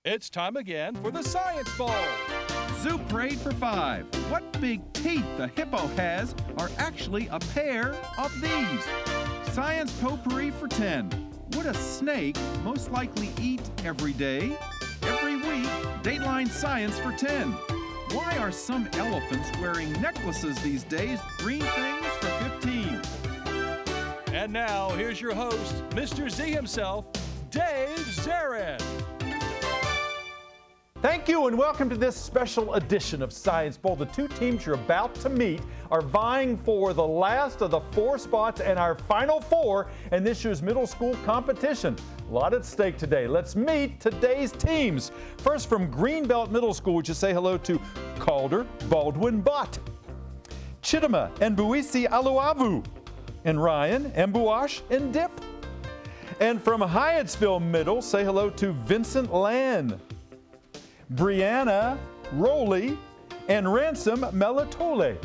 It's time again for the Science Bowl. Zoo Parade for 5. What big teeth the hippo has are actually a pair of these. Science Potpourri for 10. Would a snake most likely eat every day? Every week, Dateline Science for 10. Why are some elephants wearing necklaces these days? Green things for 15. And now, here's your host, Mr. Z himself, Dave Zarin. Thank you and welcome to this special edition of Science Bowl. The two teams you're about to meet are vying for the last of the 4 spots and our final 4 in this year's middle school competition. A lot at stake today. Let's meet today's teams. First from Greenbelt Middle School, would you say hello to Calder, Baldwin, Bott, Chittima, and Buisi Aluavu, and Ryan, Mbuash, and Dip. And from Hyattsville Middle, say hello to Vincent Land, Brianna Rowley, and Ransom Melatole.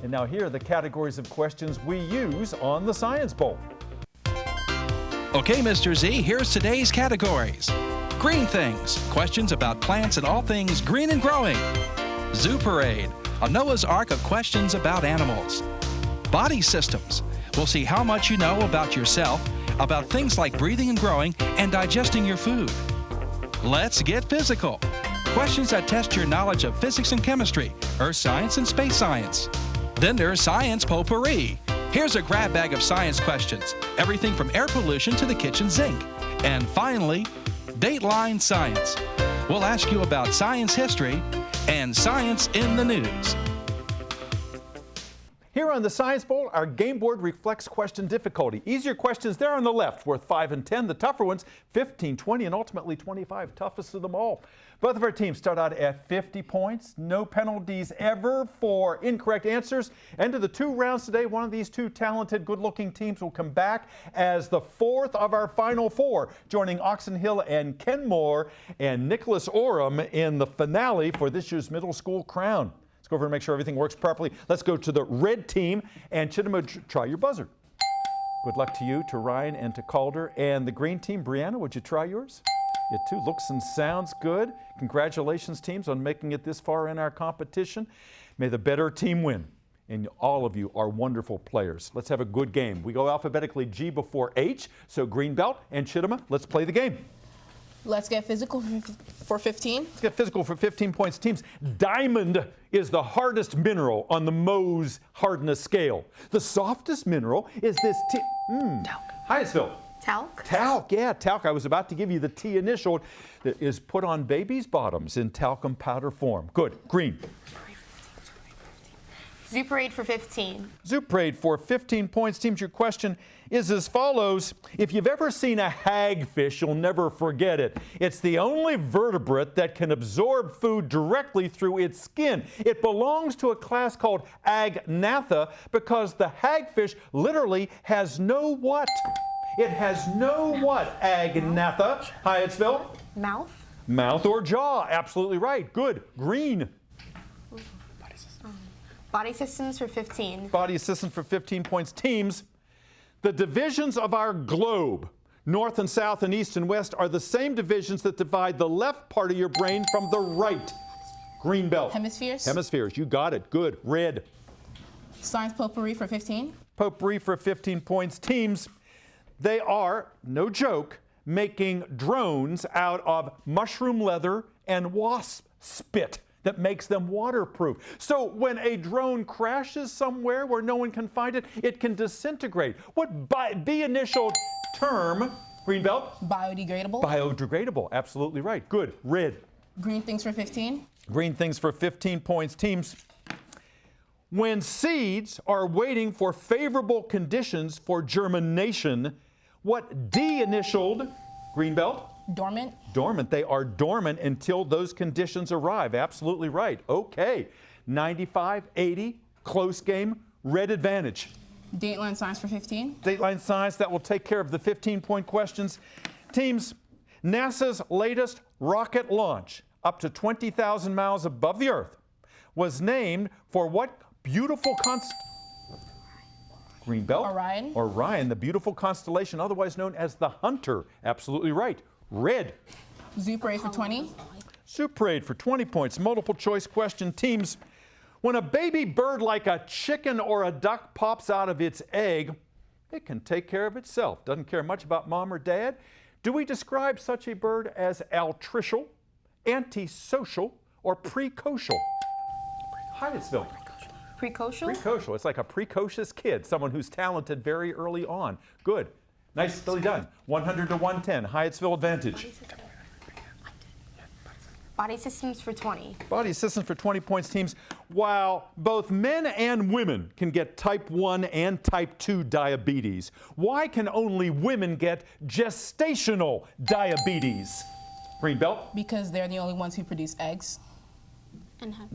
And now here are the categories of questions we use on the Science Bowl. Okay, Mr. Z, here's today's categories. Green things, questions about plants and all things green and growing. Zoo Parade, a Noah's Ark of questions about animals. Body systems, we'll see how much you know about yourself, about things like breathing and growing and digesting your food. Let's get physical. Questions that test your knowledge of physics and chemistry, earth science and space science. Then there's Science Potpourri. Here's a grab bag of science questions, everything from air pollution to the kitchen sink. And finally, Dateline Science. We'll ask you about science history and science in the news. Here on the Science Bowl, our game board reflects question difficulty. Easier questions there on the left, worth 5 and 10. The tougher ones, 15, 20, and ultimately 25. Toughest of them all. Both of our teams start out at 50 points. No penalties ever for incorrect answers. End of the 2 rounds today, one of these 2 talented, good-looking teams will come back as the 4th of our final 4, joining Oxon Hill and Kenmore and Nicholas Orem in the finale for this year's middle school crown. Let's go over and make sure everything works properly. Let's go to the red team, and Chittima, try your buzzer. Good luck to you, to Ryan, and to Calder. And the green team, Brianna, would you try yours? It too looks and sounds good. Congratulations, teams, on making it this far in our competition. May the better team win. And all of you are wonderful players. Let's have a good game. We go alphabetically G before H. So Greenbelt and Chittima, let's play the game. Let's get physical for 15. Let's get physical for 15 points. Teams, diamond is the hardest mineral on the Mohs hardness scale. The softest mineral is this Talc. Hyattsville. Talc? Talc, yeah, talc. I was about to give you the T initial that is put on babies' bottoms in talcum powder form. Good. Green. Zoo Parade for 15. Zoo Parade for 15 points. Teams, your question is as follows. If you've ever seen a hagfish, you'll never forget it. It's the only vertebrate that can absorb food directly through its skin. It belongs to a class called Agnatha because the hagfish literally has no what? It has no what, Agnatha? Hyattsville? Mouth? Mouth or jaw. Absolutely right. Good. Green. Body systems for 15. Body systems for 15 points. Teams, the divisions of our globe, north and south and east and west, are the same divisions that divide the left part of your brain from the right. Greenbelt. Hemispheres? Hemispheres. You got it. Good. Red. Science Potpourri for 15. Potpourri for 15 points. Teams, they are, no joke, making drones out of mushroom leather and wasp spit that makes them waterproof. So when a drone crashes somewhere where no one can find it, it can disintegrate. What B initial term, Greenbelt? Biodegradable. Biodegradable, absolutely right. Good. Red. Green things for 15. Green things for 15 points. Teams, when seeds are waiting for favorable conditions for germination, what D initialed, Greenbelt? Dormant. Dormant. They are dormant until those conditions arrive. Absolutely right. Okay. 95, 80, close game, red advantage. Dateline Science for 15. Dateline Science, that will take care of the 15-point questions. Teams, NASA's latest rocket launch, up to 20,000 miles above the Earth, was named for what beautiful Greenbelt? Orion. Orion, the beautiful constellation, otherwise known as the Hunter. Absolutely right. Red. Zoo parade for 20. Zoo parade for 20 points. Multiple choice question teams. When a baby bird like a chicken or a duck pops out of its egg, it can take care of itself. Doesn't care much about mom or dad. Do we describe such a bird as altricial, antisocial, or precocial? Hyattsville. Precocial. Precocial. It's like a precocious kid, someone who's talented very early on. Good. Nicely done. 100 to 110. Hyattsville advantage. Body systems for 20. Body systems for 20 points teams. While both men and women can get type 1 and type 2 diabetes, why can only women get gestational diabetes? Greenbelt. Because they're the only ones who produce eggs. And have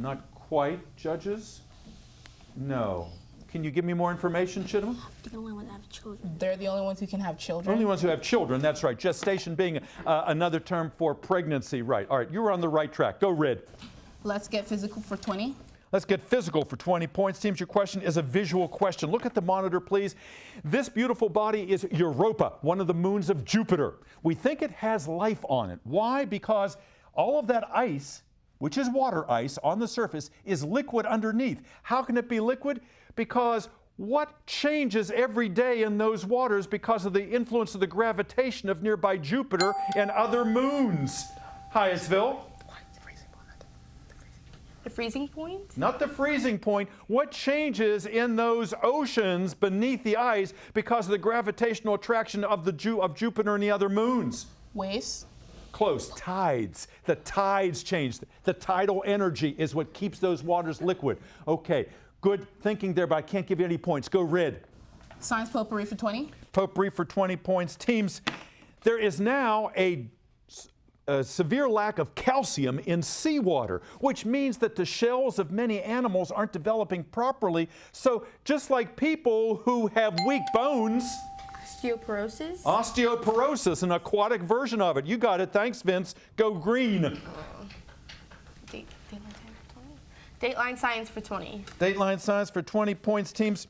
Not quite, judges. No. Can you give me more information, Chidham? the only one that have children. They're the only ones who can have children. Only ones who have children, that's right. Gestation being another term for pregnancy, right. All right, you were on the right track. Go Red. Let's get physical for 20. Let's get physical for 20 points. Teams, your question is a visual question. Look at the monitor, please. This beautiful body is Europa, one of the moons of Jupiter. We think it has life on it. Why? Because all of that ice, which is water ice on the surface, is liquid underneath. How can it be liquid? Because what changes every day in those waters because of the influence of the gravitation of nearby Jupiter and other moons? Hyattsville. The freezing point? Not the freezing point. What changes in those oceans beneath the ice because of the gravitational attraction of Jupiter and the other moons? Waves. Close. Tides. The tides change. The tidal energy is what keeps those waters liquid. Okay. Good thinking there, but I can't give you any points. Go Red. Science potpourri for 20. Potpourri for 20 points. Teams, there is now a severe lack of calcium in seawater, which means that the shells of many animals aren't developing properly. So just like people who have weak bones, Osteoporosis? osteoporosis, an aquatic version of it. You got it. Thanks, Vince. Go Green. Dateline science for 20. Dateline science for 20 points, teams.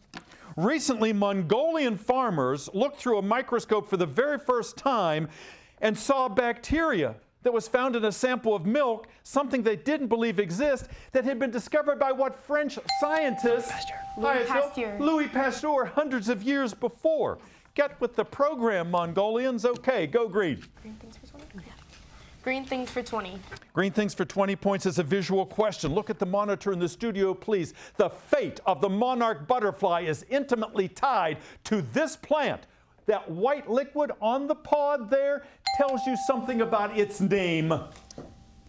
Recently, Mongolian farmers looked through a microscope for the very first time and saw bacteria that was found in a sample of milk, something they didn't believe exists, that had been discovered by what French scientist? Louis Pasteur, hundreds of years before. Get with the program, Mongolians. Okay, go Green. Green things for 20? Green things for 20. Green things for 20 points is a visual question. Look at the monitor in the studio, please. The fate of the monarch butterfly is intimately tied to this plant. That white liquid on the pod there tells you something about its name.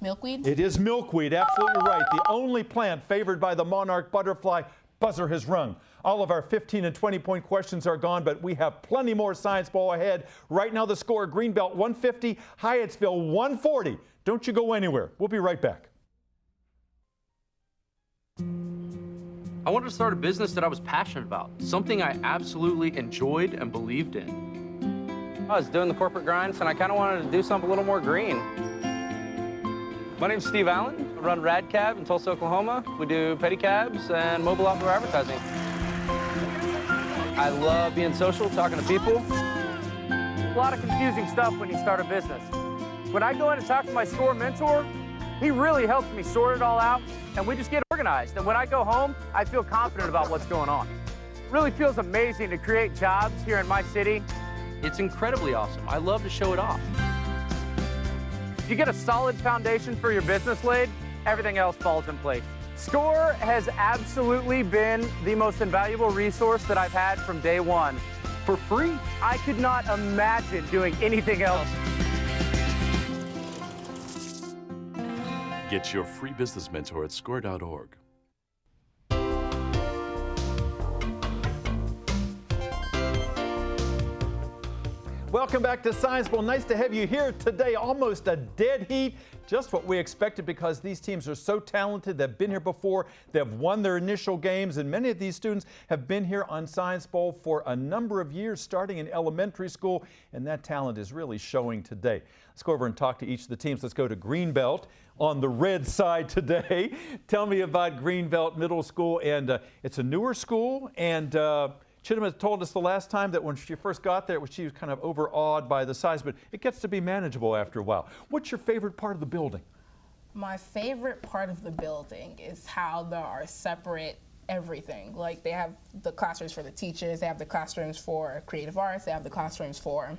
Milkweed. It is milkweed, absolutely right. The only plant favored by the monarch butterfly. Buzzer has rung. All of our 15 and 20-point questions are gone, but we have plenty more Science Ball ahead. Right now the score, Greenbelt 150, Hyattsville 140. Don't you go anywhere. We'll be right back. I wanted to start a business that I was passionate about, something I absolutely enjoyed and believed in. I was doing the corporate grind, and I kind of wanted to do something a little more green. My name's Steve Allen. I run RadCab in Tulsa, Oklahoma. We do pedicabs and mobile outdoor advertising. I love being social, talking to people. A lot of confusing stuff when you start a business. When I go in and talk to my store mentor, he really helps me sort it all out, and we just get organized. And when I go home, I feel confident about what's going on. It really feels amazing to create jobs here in my city. It's incredibly awesome. I love to show it off. If you get a solid foundation for your business laid, everything else falls in place. SCORE has absolutely been the most invaluable resource that I've had from day one. For free? I could not imagine doing anything else. Get your free business mentor at score.org. Welcome back to Science Bowl. Nice to have you here today. Almost a dead heat. Just what we expected because these teams are so talented. They've been here before. They've won their initial games, and many of these students have been here on Science Bowl for a number of years, starting in elementary school, and that talent is really showing today. Let's go over and talk to each of the teams. Let's go to Greenbelt on the red side today. Tell me about Greenbelt Middle School, and it's a newer school, and Chittima told us the last time that when she first got there, she was kind of overawed by the size, but it gets to be manageable after a while. What's your favorite part of the building? My favorite part of the building is how there are separate everything. Like they have the classrooms for the teachers, they have the classrooms for creative arts, they have the classrooms for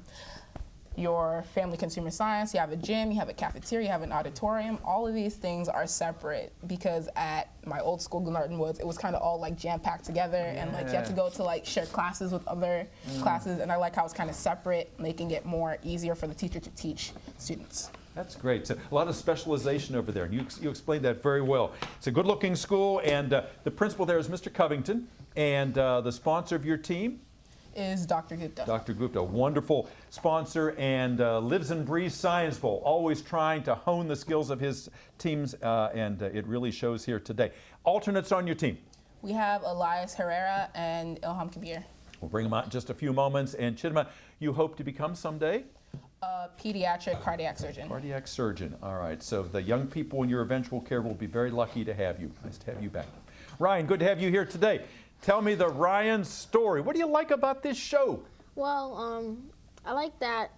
your family consumer science, you have a gym, you have a cafeteria, you have an auditorium. All of these things are separate because at my old school, Glenarden Woods, it was kind of all like jam-packed together and like you have to go to like share classes with other classes, and I like how it's kind of separate, making it more easier for the teacher to teach students. That's great. So a lot of specialization over there, and you explained that very well. It's a good-looking school, and the principal there is Mr. Covington, and the sponsor of your team is Dr. Gupta. Dr. Gupta, wonderful sponsor, and lives and breathes Science Bowl, always trying to hone the skills of his teams, and it really shows here today. Alternates on your team? We have Elias Herrera and Ilham Kabir. We'll bring them out in just a few moments. And Chittima, you hope to become someday? A pediatric cardiac surgeon. Cardiac surgeon, all right. So the young people in your eventual care will be very lucky to have you. Nice to have you back. Ryan, good to have you here today. Tell me the Ryan story. What do you like about this show? Well, I like that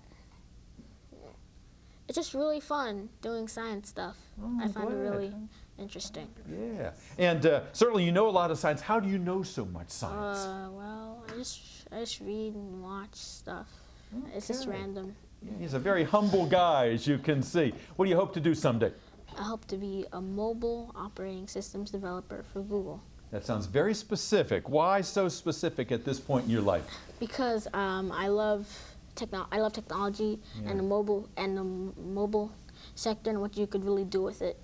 it's just really fun doing science stuff. I find it really interesting. Yeah, and certainly you know a lot of science. How do you know so much science? Well, I just read and watch stuff. Okay. It's just random. Yeah, he's a very humble guy, as you can see. What do you hope to do someday? I hope to be a mobile operating systems developer for Google. That sounds very specific. Why so specific at this point in your life? Because I love technology and the mobile sector and what you could really do with it.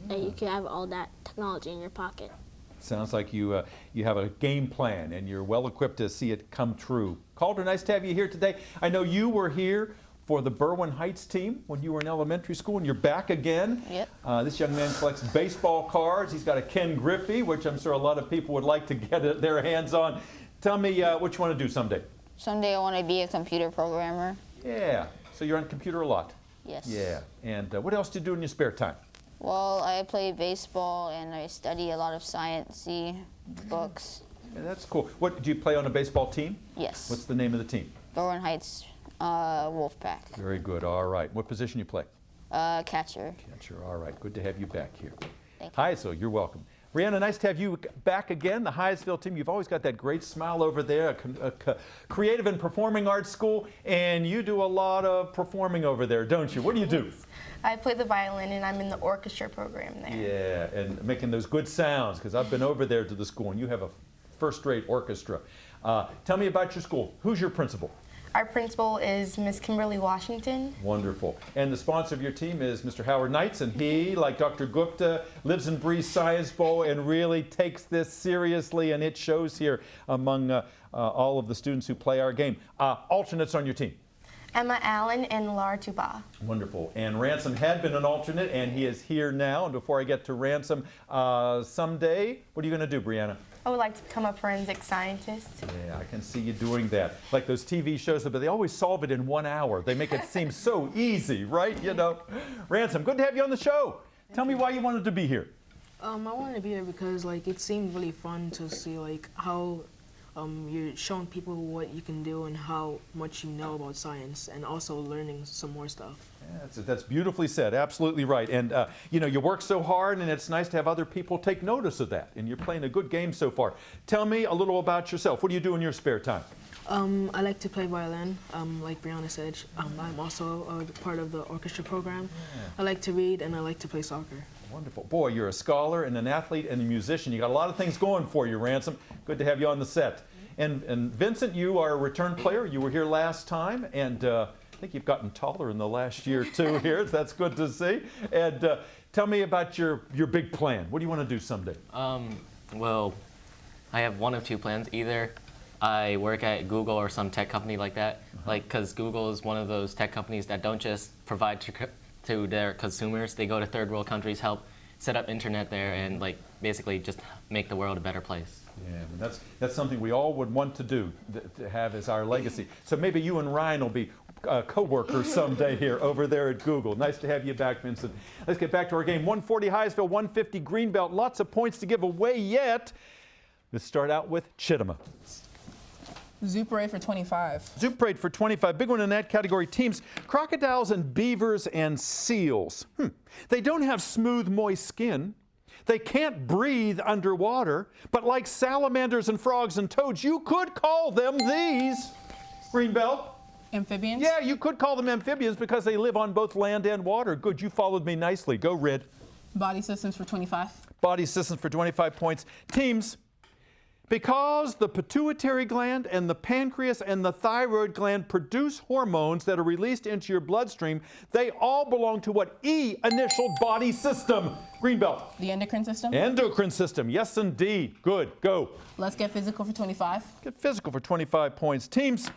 Yeah. And you could have all that technology in your pocket. Sounds like you have a game plan and you're well equipped to see it come true. Calder, nice to have you here today. I know you were here for the Berwyn Heights team when you were in elementary school, and you're back again. Yep. This young man collects baseball cards. He's got a Ken Griffey, which I'm sure a lot of people would like to get their hands on. Tell me what you want to do someday. Someday I want to be a computer programmer. Yeah. So you're on computer a lot? Yes. Yeah. And what else do you do in your spare time? Well, I play baseball and I study a lot of science-y books. Yeah, that's cool. What do you play on a baseball team? Yes. What's the name of the team? Berwyn Heights Wolfpack. Very good. All right. What position you play? Catcher. Catcher. All right. Good to have you back here. Thank you. Hyattsville, you're welcome. Brianna, nice to have you back again. The Hyattsville team, you've always got that great smile over there, a creative and performing arts school, and you do a lot of performing over there, don't you? What do you do? I play the violin, and I'm in the orchestra program there. Yeah, and making those good sounds, because I've been over there to the school, and you have a first-rate orchestra. Tell me about your school. Who's your principal? Our principal is Miss Kimberly Washington. Wonderful. And the sponsor of your team is Mr. Howard Knights, and he, like Dr. Gupta, lives and breathes Science Bowl and really takes this seriously, and it shows here among all of the students who play our game. Alternates on your team? Emma Allen and Laura Tuba. Wonderful. And Ransom had been an alternate, and he is here now. And before I get to Ransom, someday, what are you going to do, Brianna? I would like to become a forensic scientist. Yeah, I can see you doing that. Like those TV shows, but they always solve it in 1 hour. They make it seem so easy, right? You know. Ransom, good to have you on the show. Tell me why you wanted to be here. I wanted to be here because it seemed really fun to see how you're showing people what you can do and how much you know about science, and also learning some more stuff. Yeah, that's beautifully said. Absolutely right. And you work so hard, and it's nice to have other people take notice of that. And you're playing a good game so far. Tell me a little about yourself. What do you do in your spare time? I like to play violin. Like Brianna said, I'm also a part of the orchestra program. Yeah. I like to read, and I like to play soccer. Wonderful. Boy, you're a scholar and an athlete and a musician. You got a lot of things going for you, Ransom. Good to have you on the set. And Vincent, you are a return player. You were here last time, and I think you've gotten taller in the last year, too, here. That's good to see. And tell me about your big plan. What do you want to do someday? Well, I have one of two plans. Either I work at Google or some tech company like that, because Google is one of those tech companies that don't just provide to their consumers. They go to third world countries, help set up internet there, and basically just make the world a better place. Yeah, that's something we all would want to do, to have as our legacy. So maybe you and Ryan will be co-workers someday here over there at Google. Nice to have you back, Vincent. Let's get back to our game. 140 Hyattsville, 150 Greenbelt. Lots of points to give away yet. Let's start out with Chittima. Zoo parade for 25. Zoo parade for 25. Big one in that category. Teams, crocodiles and beavers and seals. They don't have smooth, moist skin. They can't breathe underwater. But like salamanders and frogs and toads, you could call them these. Greenbelt. Amphibians? Yeah, you could call them amphibians because they live on both land and water. Good, you followed me nicely. Go, Red. Body systems for 25. Body systems for 25 points. Teams, because the pituitary gland and the pancreas and the thyroid gland produce hormones that are released into your bloodstream, they all belong to what E-initialed body system? Greenbelt. The endocrine system? Endocrine system, yes indeed. Good, go. Let's get physical for 25. Get physical for 25 points. Teams,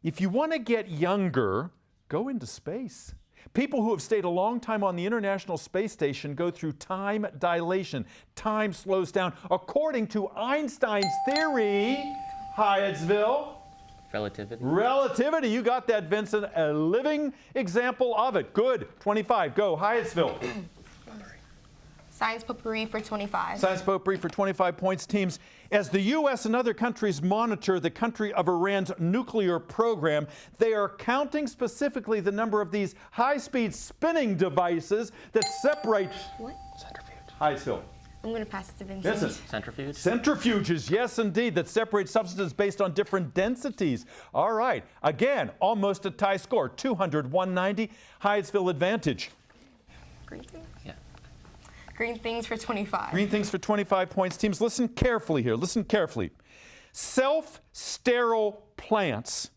if you want to get younger, go into space. People who have stayed a long time on the International Space Station go through time dilation. Time slows down. According to Einstein's theory, Hyattsville. Relativity. Relativity. You got that, Vincent. A living example of it. Good. 25. Go. Hyattsville. Science potpourri for 25. Science potpourri for 25 points. Teams, as the U.S. and other countries monitor the country of Iran's nuclear program, they are counting specifically the number of these high-speed spinning devices that separate... What? Centrifuge. Hyattsville. I'm going to pass it to Vincent. Vincent. Centrifuge. Centrifuges, yes indeed, that separate substances based on different densities. All right, again, almost a tie score, 200-190, Hyattsville advantage. Green things? Yeah. Green things for 25. Green things for 25 points. Teams, listen carefully here, listen carefully. Self-sterile plants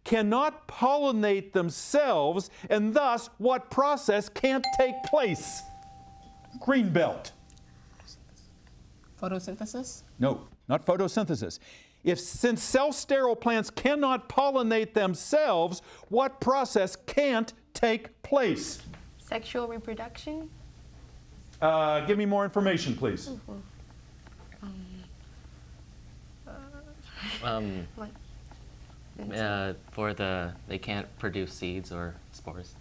cannot pollinate themselves, and thus what process can't take place? Greenbelt. Photosynthesis? No, not photosynthesis. Since self-sterile plants cannot pollinate themselves, what process can't take place? Sexual reproduction? Give me more information, please. They can't produce seeds or spores.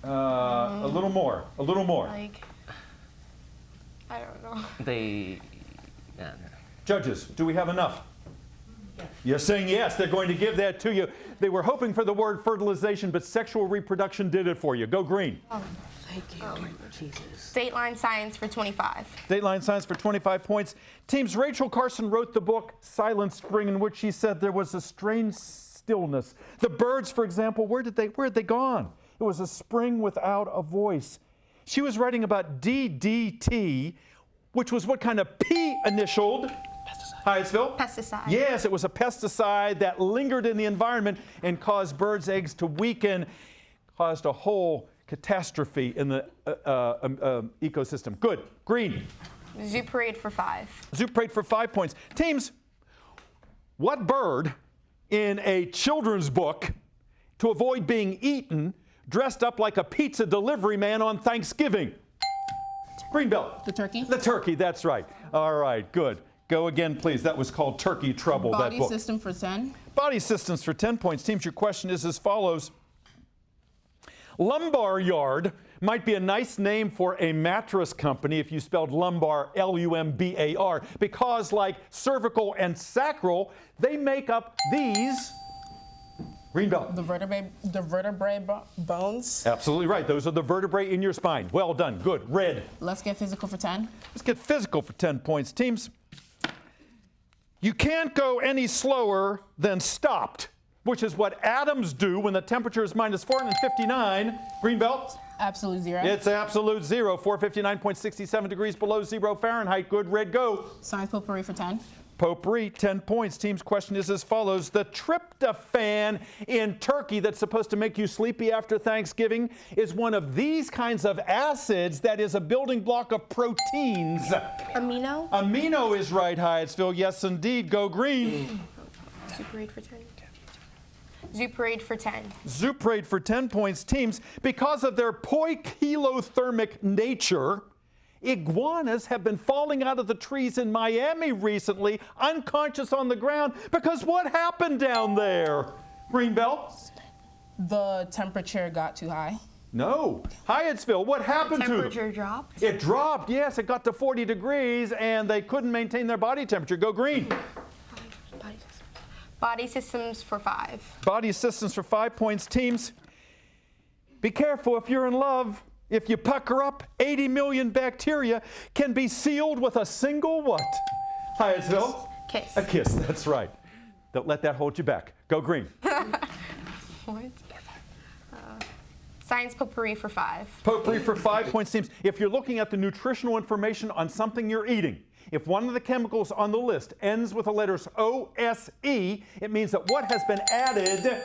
A little more. Like, I don't know. Judges, do we have enough? Yes. You're saying yes, they're going to give that to you. They were hoping for the word fertilization, but sexual reproduction did it for you. Go green. Oh, thank you. Jesus. Dateline science for 25. Dateline science for 25 points. Teams, Rachel Carson wrote the book Silent Spring, in which she said there was a strange stillness. The birds, for example, where had they gone? It was a spring without a voice. She was writing about DDT, which was what kind of P initialed? Hyattsville? Pesticide. Yes, it was a pesticide that lingered in the environment and caused birds' eggs to weaken, caused a whole catastrophe in the ecosystem. Good. Green. Zoo parade for 5. Zoo parade for 5 points. Teams, what bird in a children's book, to avoid being eaten, dressed up like a pizza delivery man on Thanksgiving? Greenbelt. The turkey? The turkey, that's right. All right, good. Go again, please. That was called Turkey Trouble, that book. Body system for 10. Body systems for 10 points. Teams, your question is as follows. Lumbar Yard might be a nice name for a mattress company if you spelled lumbar, L-U-M-B-A-R, because like cervical and sacral, they make up these... Greenbelt. The vertebrae bones. Absolutely right. Those are the vertebrae in your spine. Well done. Good. Red. Let's get physical for 10. Let's get physical for 10 points. Teams, you can't go any slower than stopped, which is what atoms do when the temperature is -459. Greenbelt. Absolute zero. It's absolute zero. 459.67 degrees below 0 Fahrenheit. Good. Red. Go. Science potpourri for 10. Potpourri, 10 points. Team's question is as follows. The tryptophan in turkey that's supposed to make you sleepy after Thanksgiving is one of these kinds of acids that is a building block of proteins. Amino? Amino is right, Hyattsville. Yes, indeed. Go green. Zoo parade for 10. Zoo parade for 10. Zoo parade for 10 points. Teams, because of their poikilothermic nature, iguanas have been falling out of the trees in Miami recently, unconscious on the ground, because what happened down there? Greenbelt? The temperature got too high. No. Hyattsville, what happened to them? Temperature dropped? It dropped, yes. It got to 40 degrees, and they couldn't maintain their body temperature. Go green. Body systems for 5. Body systems for 5 points. Teams, be careful if you're in love. If you pucker up, 80 million bacteria can be sealed with a single what? Hyattsville? Kiss. A kiss, that's right. Don't let that hold you back. Go green. What? Science potpourri for 5. Potpourri for 5 points. Teams, if you're looking at the nutritional information on something you're eating, if one of the chemicals on the list ends with the letters OSE, it means that what has been added?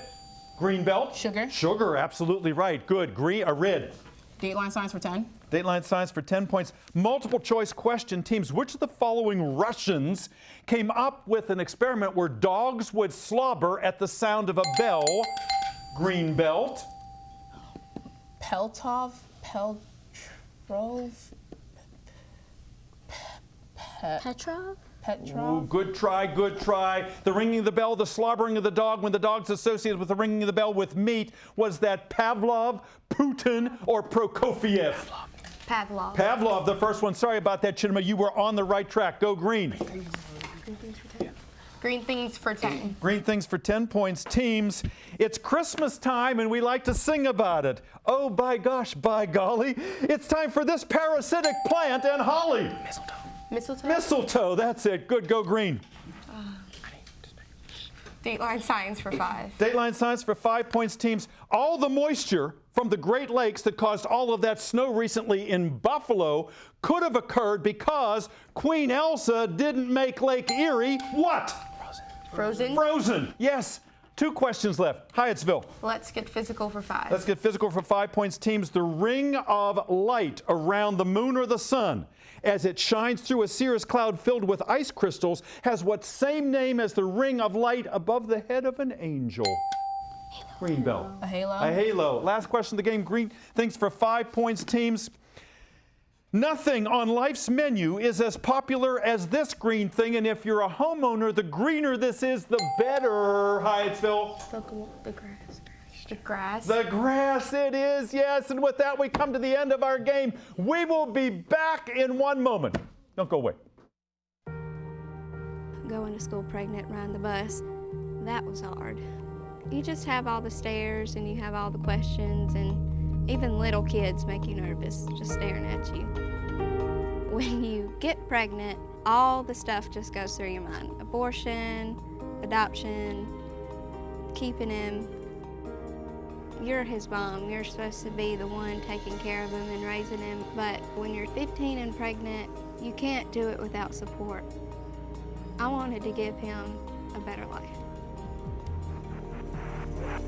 Greenbelt? Sugar. Sugar, absolutely right. Good. Green, red. Dateline science for 10. Dateline science for 10 points. Multiple choice question. Teams, which of the following Russians came up with an experiment where dogs would slobber at the sound of a bell? Greenbelt. Peltrov. Petrov? Ooh, good try, good try. The ringing of the bell, the slobbering of the dog, when the dog's associated with the ringing of the bell with meat, was that Pavlov, Putin, or Prokofiev? Pavlov. Pavlov, the first one. Sorry about that, Chidima. You were on the right track. Go green. Green things for 10. Green things for 10 points. Teams, it's Christmas time and we like to sing about it. Oh, by gosh, by golly. It's time for this parasitic plant and holly. Mistletoe. Mistletoe? Mistletoe, that's it. Good, go green. Dateline science for 5. Dateline science for 5 points. Teams, all the moisture from the Great Lakes that caused all of that snow recently in Buffalo could have occurred because Queen Elsa didn't make Lake Erie what? Frozen. Frozen, yes. 2 questions left. Hyattsville. Let's get physical for 5. Let's get physical for 5 points. Teams, the ring of light around the moon or the sun as it shines through a cirrus cloud filled with ice crystals has what same name as the ring of light above the head of an angel? Greenbelt. A halo. A halo. Last question of the game. Green things for 5 points. Teams, nothing on life's menu is as popular as this green thing, and if you're a homeowner, the greener this is, the better, Hyattsville. The grass. The grass. The grass it is, yes. And with that, we come to the end of our game. We will be back in 1 moment. Don't go away. Going to school pregnant, riding the bus, that was hard. You just have all the stares and you have all the questions, and even little kids make you nervous just staring at you. When you get pregnant, all the stuff just goes through your mind. Abortion, adoption, keeping him. You're his mom. You're supposed to be the one taking care of him and raising him. But when you're 15 and pregnant, you can't do it without support. I wanted to give him a better life.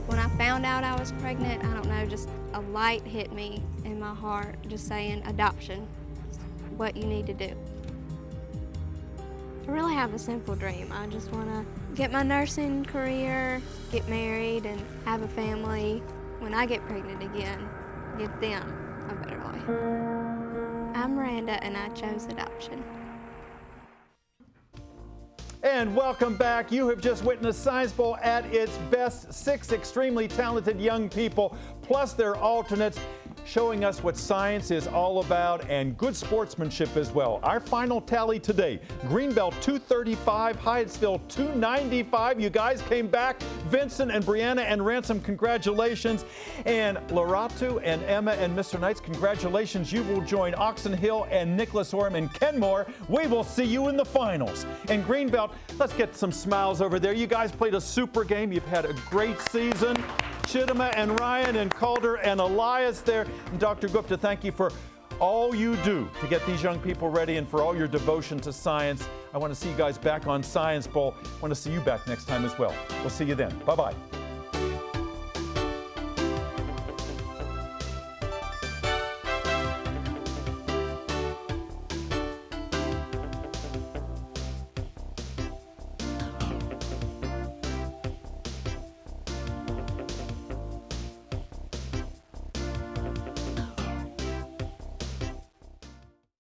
When I found out I was pregnant, I don't know, just a light hit me in my heart, just saying adoption is what you need to do. I really have a simple dream. I just want to get my nursing career, get married, and have a family. When I get pregnant again, give them a better life. I'm Miranda, and I chose adoption. And welcome back. You have just witnessed Science Bowl at its best. 6 extremely talented young people, plus their alternates, showing us what science is all about and good sportsmanship as well. Our final tally today, Greenbelt 235, Hyattsville 295. You guys came back. Vincent and Brianna and Ransom, congratulations. And Loratu and Emma and Mr. Knights, congratulations. You will join Oxon Hill and Nicholas Orm and Kenmore. We will see you in the finals. And Greenbelt, let's get some smiles over there. You guys played a super game. You've had a great season. Chidima and Ryan and Calder and Elias there. And Dr. Gupta, thank you for all you do to get these young people ready and for all your devotion to science. I want to see you guys back on Science Bowl. I want to see you back next time as well. We'll see you then. Bye-bye.